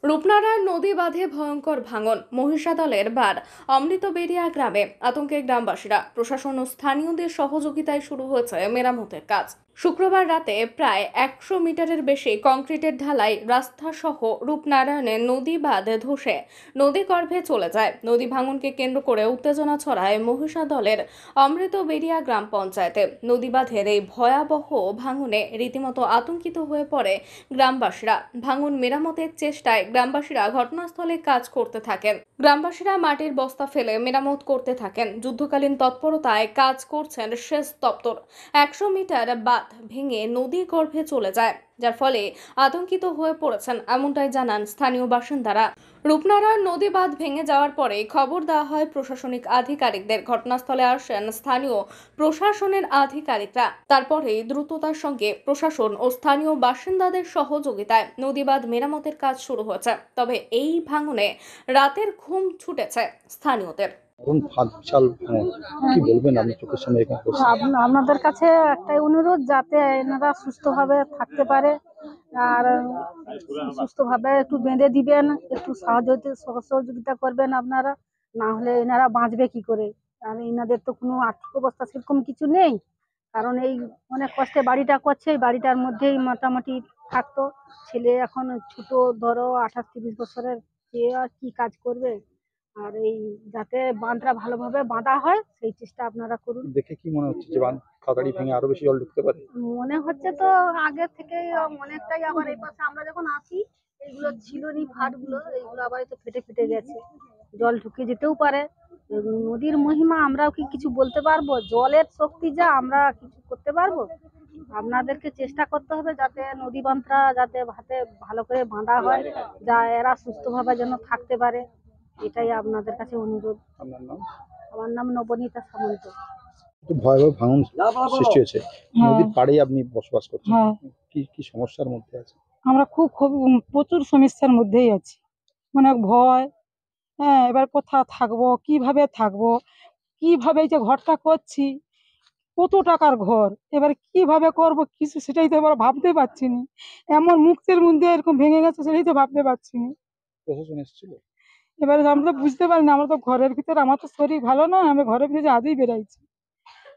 রূপনারায়ণ নদী বাঁধে ভয়ঙ্কর ভাঙন, মহিষাদলের বার অমৃতবেড়িয়া গ্রামে আতঙ্কে গ্রামবাসীরা। প্রশাসন ও স্থানীয়দের সহযোগিতায় শুরু হয়েছে মেরামতের কাজ। শুক্রবার রাতে প্রায় 100 মিটারের বেশি কংক্রিটের ঢালাই রাস্তা সহ রূপনারায়ণের নদী বাঁধ ধসে নদীগর্ভে চলে যায়। নদী ভাঙনকে কেন্দ্র করে উত্তেজনা ছড়ায় মহিষাদলের অমৃতবেড়িয়া গ্রাম পঞ্চায়েতে। নদী বাঁধের এই ভয়াবহ ভাঙনে রীতিমতো আতঙ্কিত হয়ে পড়ে গ্রামবাসীরা। ভাঙন মেরামতের চেষ্টায় গ্রামবাসীরা ঘটনাস্থলে কাজ করতে থাকেন। গ্রামবাসীরা মাটির বস্তা ফেলে মেরামত করতে থাকেন। যুদ্ধকালীন তৎপরতায় কাজ করছেন সেচ দপ্তর। 100 মিটার বাঁধ ভেঙে নদী গর্ভে চলে যায়, যার ফলে আতঙ্কিত হয়ে পড়েছেন, এমনটাই জানান স্থানীয় বাসিন্দারা। রূপনারায়ণ নদী বাঁধ ভেঙে যাওয়ার পরে খবর দেওয়া হয় প্রশাসনিক আধিকারিকদের। ঘটনাস্থলে আসেন স্থানীয় প্রশাসনের আধিকারিকরা। তারপরেই দ্রুততার সঙ্গে প্রশাসন ও স্থানীয় বাসিন্দাদের সহযোগিতায় নদী বাঁধ মেরামতের কাজ শুরু হয়েছে। তবে এই ভাঙনে রাতের ঘুম ছুটেছে স্থানীয়দের। কি বলবেন আপনি চোখের সামনে এরকম পরিস্থিতি? আপনাদের কাছে একটাই অনুরোধ, যাতে এনারা সুস্থভাবে থাকতে পারে আর সুস্থভাবে একটু বেঁধে দিবেন, একটু সহযোগিতা করবেন আপনারা। না হলে এনারা বাঁচবে কি করে? আর এনাদের তো কোনো আর্থিক অবস্থা সেরকম কিছু নেই, কারণ এই অনেক কষ্টে বাড়িটা করছে। এই বাড়িটার মধ্যেই মোটামুটি থাকতো। ছেলে এখন ছোট, ধরো 28-30 বছরের, সে আর কি কাজ করবে? আর এই যাতে বাঁধটা ভালোভাবে বাঁধা হয় সেই চেষ্টা আপনারা করুন। দেখে কি মনে হচ্ছে যে বাঁধ তাড়াতাড়ি ভেঙে আরো বেশি জল ঢুকতে পারে? মনে হচ্ছে তো আগে থেকে অনেকটাই। আবার এই পাশে আমরা যখন আসি, এইগুলো ছিল নি ফাটগুলো, এইগুলো আবার তো ফেটে ফেটে গেছে, জল ঢুকে যেতেও পারে। নদীর মহিমা আমরাও কি কিছু বলতে পারবো? জলের শক্তি যা, আমরা কিছু করতে পারবো? আপনাদেরকে চেষ্টা করতে হবে যাতে নদী বাঁধটা যাতে ভালো করে বাঁধা হয়, যা এরা সুস্থভাবে যেন থাকতে পারে। এটাই আপনাদের কাছে অনুরোধ। আপনার নাম? আমার নাম নবনীতা সামন্ত। একটু ভয়াবহ ভাঙন সৃষ্টি হয়েছে। নদীর পাড়েই আপনি বসবাস করছেন। হ্যাঁ, কি কি সমস্যার মধ্যে আছে? আমরা খুব প্রচুর সমস্যার মধ্যেই আছি। অনেক ভয়। হ্যাঁ, এবার কোথায় থাকবো, কিভাবে থাকবো, কিভাবে এই যে ঘরটা করছি, কত টাকার ঘর, এবার কিভাবে করব কিছু সেটাই তো এবার ভাবতে পারছি না। এমন মুহূর্তের মধ্যে এরকম ভেঙে গেছে, সেটাই তো ভাবতে পারছি না। প্রশাসন এসেছিল? এবারে আমরা তো বুঝতে পারি না, আমরা তো ঘরের ভিতরে, আমার তো শরীর ভালো না, আমি ঘরের ভিতরে আজই বেরাইছি।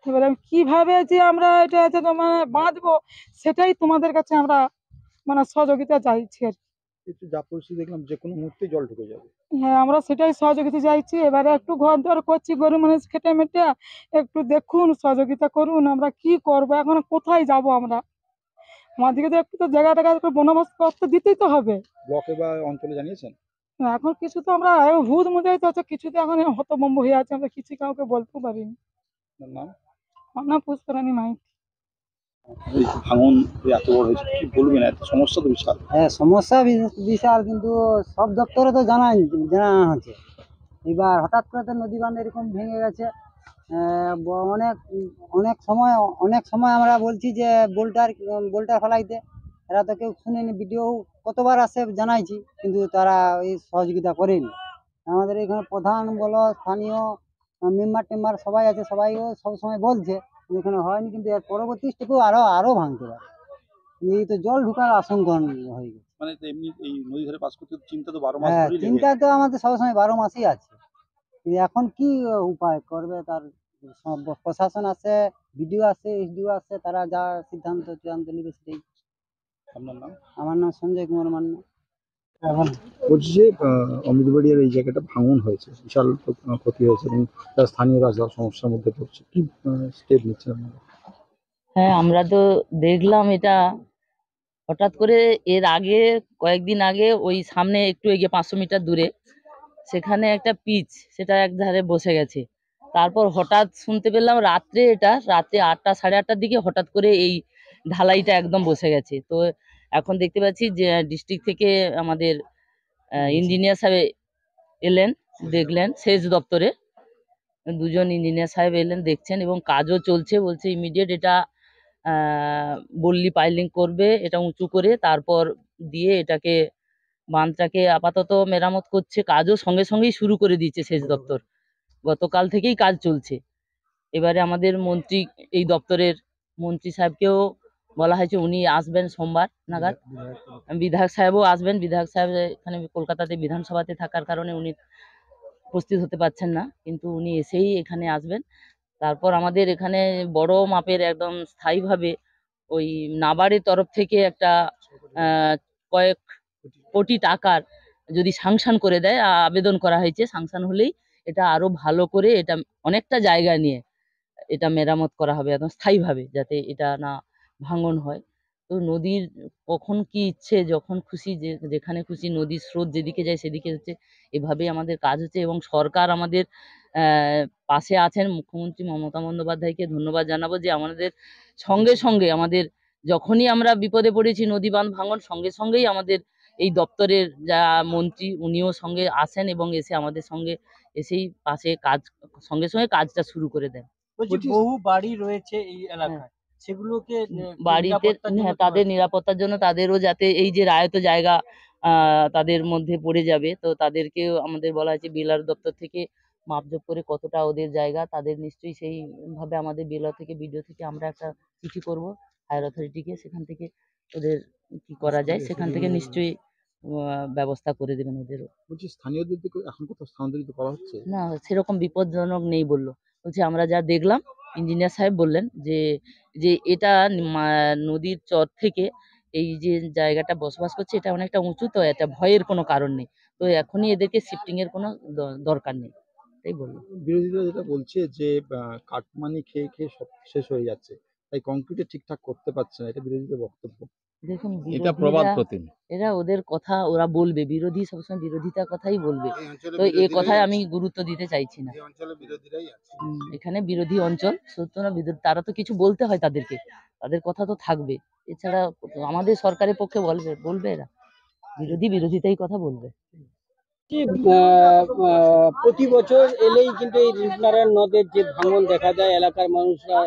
এবার আমি কিভাবে যে আমরা এটা যে মানে বাঁধবো, সেটাই তোমাদের কাছে আমরা মানে সহযোগিতা চাইছি আর কি। একটু যা পরিস্থিতি দেখলাম যে কোনো মুহূর্তে জল ঢুকে যাবে। হ্যাঁ, আমরা সেটাই সহযোগিতা চাইছি। এবারে একটু ঘর দর করছি, গরু মানুষ খেটে মেটে, একটু দেখুন, সহযোগিতা করুন। আমরা কি করব এখন, কোথায় যাব আমরা? আমাদেরকে তো একটু তো জায়গা টাকা একটু বন্দোবস্ত করতে দিতেই তো হবে। ব্লকে বা অঞ্চলে জানিয়েছেন? এখন কিছু তো আমরা হুদ মজাই তো আছে, কিছু তো এখন হতভম্ব হয়ে আছে, আমরা কিছু কাউকে বলতেও পারিনি। আপনার নাম? আমার নাম পুষ্পরানী মাইতি। এই ভাঙন যে এত বড় হয়েছে, কি বলবেন? এত সমস্যা তো বিশাল। হ্যাঁ, সমস্যা বিশাল, কিন্তু সব দপ্তরে তো জানানো হচ্ছে। এবার হঠাৎ করে তো নদী বাঁধ এরকম ভেঙে গেছে। অনেক অনেক সময় আমরা বলছি যে বোল্টার ফেলাইতে, এরা তো কেউ শুনেনি। ভিডিও কতবার আসে জানাইছি, কিন্তু তারা এই সহযোগিতা করেনি। আমাদের এখানে প্রধান বলো, স্থানীয় মেম্বার টেম্বার সবাই আছে, সবাইও সবসময় বলছে, কিন্তু এখানে হয়নি। কিন্তু এর পরবর্তী স্টেপেও আরো ভাঙতে পারে। এই তো জল ঢুকার আশঙ্কা হয়ে গেছে। মানে তো এমনি এই নদী ধারে বাস করতে চিন্তা তো 12 মাস হ্যাঁ, ধরেই লেগে চিন্তা আছে। তো আমাদের সবসময় 12 মাসই আছে। কিন্তু এখন কি উপায় করবে তার? প্রশাসন আছে, বিডিও আছে, এসডিও আছে, তারা যা সিদ্ধান্ত চূড়ান্ত নেবে সেটাই। আপনার নাম? আমার নাম সঞ্জয় কুমার মান্না। বলছি যে অমৃতবাড়িয়ার এই জায়গাটা ভাঙন হয়েছে, বিশাল ক্ষতি হয়েছে এবং তার স্থানীয় রাজা সমস্যার মধ্যে পড়ছে। কি স্টেপ নিচ্ছেন আপনারা? হ্যাঁ, আমরা তো দেখলাম এটা হঠাৎ করে। এর আগে কয়েকদিন আগে ওই সামনে একটু এগিয়ে 500 মিটার দূরে সেখানে একটা পিচ, সেটা এক ধারে বসে গেছে। তারপর হঠাৎ শুনতে পেলাম রাত্রে 8টা 8:30টার দিকে হঠাৎ করে এই ঢালাইটা একদম বসে গেছে। তো এখন দেখতে পাচ্ছি যে ডিস্ট্রিক্ট থেকে আমাদের ইঞ্জিনিয়ার সাহেব এলেন, দেখলেন সেচ দপ্তরে দুজন ইঞ্জিনিয়ার সাহেব এলেন, দেখছেন এবং কাজও চলছে। বলছে ইমিডিয়েট এটা বল্লি পাইলিং করবে, এটা উঁচু করে, তারপর দিয়ে এটাকে বাঁধটাকে আপাতত মেরামত করছে। কাজও সঙ্গে সঙ্গেই শুরু করে দিয়েছে সেচ দপ্তর, গতকাল থেকেই কাজ চলছে। এবারে আমাদের মন্ত্রী, এই দপ্তরের মন্ত্রী সাহেবকেও বলা হয়েছে উনি আসবেন সোমবার নাগাদ। বিধায়ক সাহেবও আসবেন। বিধায়ক সাহেব এখানে কলকাতাতে বিধানসভাতে থাকার কারণে উনি উপস্থিত হতে পারছেন না, কিন্তু উনি এসেই এখানে আসবেন। তারপর আমাদের এখানে বড় মাপের একদম স্থায়ীভাবে ওই নাবার্ডের তরফ থেকে একটা কয়েক কোটি টাকার যদি সাংশন করে দেয়, আবেদন করা হয়েছে, সাংশন হলেই এটা আরো ভালো করে এটা অনেকটা জায়গা নিয়ে এটা মেরামত করা হবে একদম স্থায়ীভাবে, যাতে এটা না ভাঙন হয়। তো নদীর কখন কি ইচ্ছে, যখন খুশি যেখানে খুশি নদীর স্রোত যেদিকে যায় সেদিকে হচ্ছে, এভাবেই আমাদের কাজ হচ্ছে। এবং সরকার আমাদের পাশে আছেন। মুখ্যমন্ত্রী মমতা বন্দ্যোপাধ্যায়কে ধন্যবাদ জানাবো যে আমাদের সঙ্গে সঙ্গে আমাদের যখনই আমরা বিপদে পড়েছি নদী বাঁধ ভাঙন, সঙ্গে সঙ্গেই আমাদের এই দপ্তরের যা মন্ত্রী উনিও সঙ্গে আসেন এবং এসে আমাদের সঙ্গে এসেই পাশে কাজ সঙ্গে সঙ্গে কাজটা শুরু করে দেন। বলছি বহু বাড়ি রয়েছে এই এলাকায়, সেগুলোকে বাড়িতে হ্যাঁ, তাদের নিরাপত্তার জন্য তাদেরও যাতে এই যে রায়ত জায়গা তাদের মধ্যে পড়ে যাবে, তো তাদেরকেও আমাদের বলা হয়েছে বিএলআর দপ্তর থেকে মাপজোপ করে কতটা ওদের জায়গা, তাদের নিশ্চয়ই সেইভাবে আমাদের বিএলআর থেকে বিডিও থেকে আমরা একটা চিঠি করব হায়ার অথরিটিকে, সেখান থেকে ওদের কি করা যায় সেখান থেকে নিশ্চয়ই ব্যবস্থা করে দেবেন ওদেরও। বলছি স্থানীয়দের দিকে এখন কোথাও স্থানান্তরিত করা হচ্ছে? না, সেরকম বিপজ্জনক নেই বললো। বলছে আমরা যা দেখলাম, ইঞ্জিনিয়ার সাহেব বললেন যে যে এটা নদীর চর থেকে এই যে জায়গাটা বসবাস করছে এটা অনেকটা উঁচু, তো এটা ভয়ের কোনো কারণ নেই, তো এখনই এদেরকে শিফটিং এর কোনো দরকার নেই, তাই বললো। বিরোধীরা যেটা বলছে যে কাটমানি খেয়ে খেয়ে সব শেষ হয়ে যাচ্ছে, তাই কংক্রিটে ঠিকঠাক করতে পারছে না, এটা বিরোধীদের বক্তব্য। দেখুন এটা প্রবাদ বিরোধীরা প্রতিম। এরা ওদের কথা ওরা বলবে, বিরোধী সবসময় বিরোধিতার কথাই বলবে, তো এই কথায় আমি গুরুত্ব দিতে চাইছি না। এখানে বিরোধী অঞ্চল সুতরাং তারা তো কিছু বলতে হয়, তাদেরকে তাদের কথা তো থাকবে, এছাড়া আমাদের সরকারের পক্ষে বলবে এরা বিরোধিতাই কথা বলবে। প্রতি বছর এলেই কিন্তু এই রূপনারায়ণ নদের যে ভাঙন দেখা যায়, এলাকার মানুষরা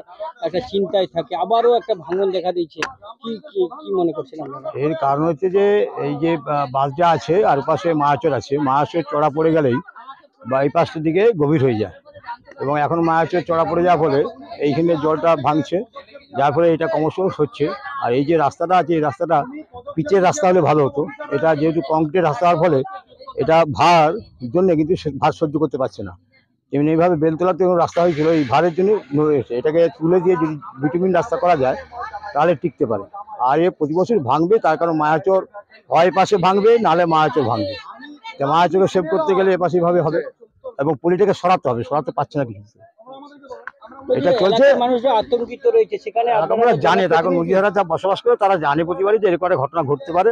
একটা চিন্তায় থাকে, আবারও একটা ভাঙন দেখা দিচ্ছে, কি কি কি মনে করছেন আপনারা? এর কারণ হচ্ছে যে এই যে বাঁধটা আছে আর পাশে মায়াচর আছে, মায়াচর চড়া পড়ে গেলেই বাইপাসটার দিকে গভীর হয়ে যায়, এবং এখন মায়াচর চড়া পড়ে যাওয়ার ফলে এইখানে জলটা ভাঙছে, যার ফলে এটা ক্রমশ হচ্ছে। আর এই যে রাস্তাটা আছে, এই রাস্তাটা পিচের রাস্তা হলে ভালো হতো, এটা যেহেতু কংক্রিটের রাস্তা হওয়ার ফলে এটা ভার জন্য কিন্তু ভার সহ্য করতে পারছে না। এমনি এইভাবে বেলতলাতে রাস্তা হয়েছিল, এই ভারের জন্য হয়েছে, এটাকে তুলে দিয়ে যদি ভিটামিন রাস্তা করা যায় তাহলে টিকতে পারে। আর এ প্রতি বছর ভাঙবে, তার কারণ মায়াচর হয় পাশে ভাঙবে, নাহলে মায়াচর ভাঙবে। তা মায়াচরকে সেভ করতে গেলে এ পাশে ভাবে হবে, এবং পলিটাকে সরাতে হবে, সরাতে পারছে না কিছু। এটা চলছে, মানুষরা আতঙ্কিত রয়েছে সেখানে, আমরা জানে, এখন নদীহারা যা বসবাস করে তারা জানে প্রতিবারই যে এরকম একটা ঘটনা ঘটতে পারে।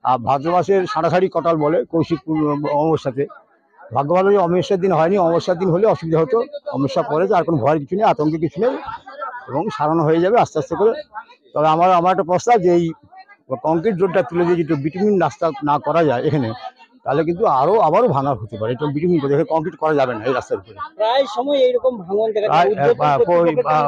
আর ভাদ্র মাসের সাড়াসাড়ি কটাল বলে কৌশিক অমাবস্যাতে, ভাগ্য ভালো যে অমাবস্যার দিন হয়নি, অমাবস্যার দিন হলে অসুবিধা হতো, অমাবস্যা পরে আর কোনো ভয়ের কিছু নেই, আতঙ্কের কিছু নেই, এবং সারানো হয়ে যাবে আস্তে আস্তে করে। তবে আমার একটা প্রস্তাব যে এই কংক্রিট রোডটা তুলে দিয়ে যদি বিটুমিন রাস্তা না করা যায় এখানে, তাহলে কিন্তু আবারও ভাঙা হতে পারে। এটা বিটুমিন করে কংক্রিট করা যাবে না এই রাস্তার উপরে। প্রায় সময় এইরকম ভাঙন দেখা যায়,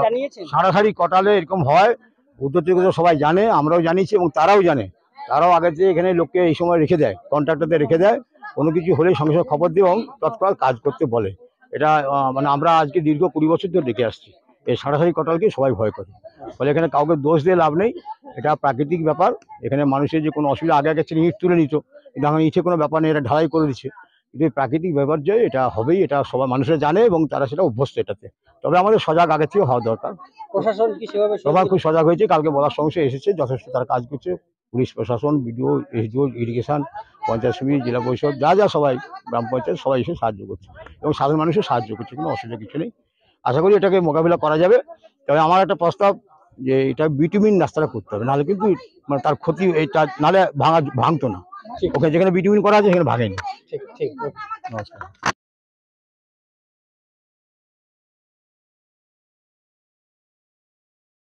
জানিয়েছেন সারাসারি কটালে এরকম হয়, উদ্যোগ সবাই জানে, আমরাও জানিয়েছি এবং তারাও জানে। তারাও আগে থেকে এখানে লোককে এই সময় রেখে দেয়, কন্ট্রাক্টরদের রেখে দেয়, কোনো কিছু হলে সঙ্গে সঙ্গে খবর দিয়ে এবং তৎকাল কাজ করতে বলে। এটা মানে আমরা আজকে দীর্ঘ 20 বছর ধরে দেখে আসছি, এই সারাসারি কটালকে সবাই ভয় করে, ফলে এখানে কাউকে দোষ দিয়ে লাভ নেই, এটা প্রাকৃতিক ব্যাপার। এখানে মানুষের যে কোনো অসুবিধা, আগে ছিল ইট তুলে নিত, কিন্তু এখন ইটে কোনো ব্যাপার নেই, এটা ঢালাই করে দিচ্ছে। কিন্তু এই প্রাকৃতিক ব্যাপার যে এটা হবেই, এটা সবাই মানুষরা জানে এবং তারা সেটা অভ্যস্ত এটাতে। তবে আমাদের সজাগ আগে থেকে হওয়া দরকার। প্রশাসন কি সেভাবে সবাই খুব সজাগ হয়েছে, কালকে বলার সঙ্গে এসেছে, যথেষ্ট তারা কাজ করছে। পুলিশ প্রশাসন, বিডিও, এসডিও, ইরিগেশন, পঞ্চায়েত সমিতি, জেলা পরিষদ, যা সবাই, গ্রাম পঞ্চায়েত সবাই এসে সাহায্য করছে এবং সাধারণ মানুষও সাহায্য করছে, কোনো অসুবিধা কিছু নেই। আশা করি এটাকে মোকাবিলা করা যাবে। তবে আমার একটা প্রস্তাব যে এটা বিটুমিন রাস্তাটা করতে হবে, নাহলে কিন্তু মানে তার ক্ষতি, এটা নাহলে ভাঙতো না। ওখানে যেখানে বিটুমিন করা আছে সেখানে ভাঙেনি। ঠিক ঠিক। নমস্কার।